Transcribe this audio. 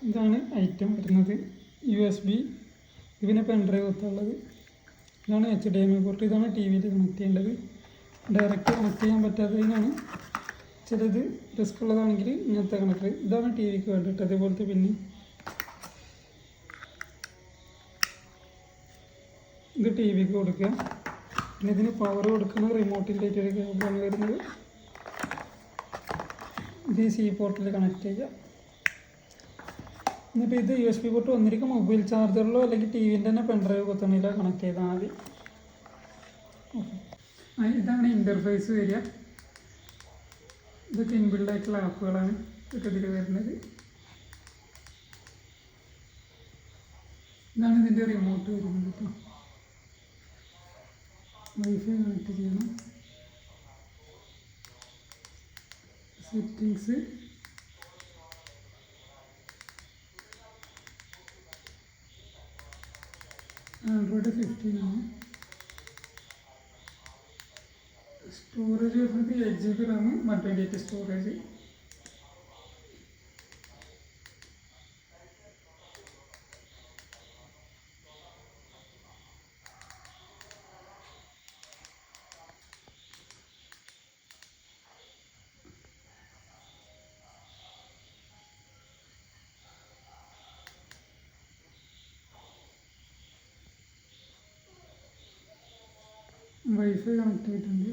ഇതാണ് ഐറ്റം വരുന്നത്. USB, ഇതിന് പെൻഡ്രൈവ് കുത്താനുള്ളത്. ഇതാണ് HDMI പോർട്ട്. ഇതാണ് ടി വിയിൽ കണക്ട് ചെയ്യേണ്ടത്. ഡയറക്റ്റ് കണക്ട് ചെയ്യാൻ പറ്റാത്തതിനാണ് ചിലത് റിസ്ക് ഉള്ളതാണെങ്കിൽ ഇങ്ങനത്തെ കണക്ടർ. ഇതാണ് ടി വിക്ക് വേണ്ടിയിട്ട്. അതേപോലത്തെ പിന്നെ ഇത് ടി വിക്ക് കൊടുക്കുക. പിന്നെ ഇതിന് പവർ കൊടുക്കുന്ന റിമോട്ടിൻ്റെ ആയിട്ട് ഒരു കേബിളാണ് വരുന്നത്. ഇത് സി പോർട്ടിൽ കണക്ട് ചെയ്യുക. എന്നിട്ട് ഇത് USB പോർട്ട് ഒന്നിരിക്കും മൊബൈൽ ചാർജറിലോ അല്ലെങ്കിൽ ടി വിൻ്റെ തന്നെ പെൻഡ്രൈവ് കുത്തണില്ല കണക്ട് ചെയ്താൽ മതി. ഓക്കെ, ഇതാണ് ഇൻ്റർഫേസ് വരിക. ഇതൊക്കെ ഇൻബിൽഡായിട്ടുള്ള ആപ്പുകളാണ് ഇതൊക്കെ ഇതിൽ വരുന്നത്. ഇതാണ് ഇതിൻ്റെ റിമോട്ട് വരുന്നത് കേട്ടോ. വൈഫൈ കണക്ട് ചെയ്യണം. സെറ്റിങ്സ്, Android 15 ആണ്. സ്റ്റോറേജ് വരുന്നത് 8 GB RAM, 128 storage. Wifi connect ചെയ്തിട്ടുണ്ട്.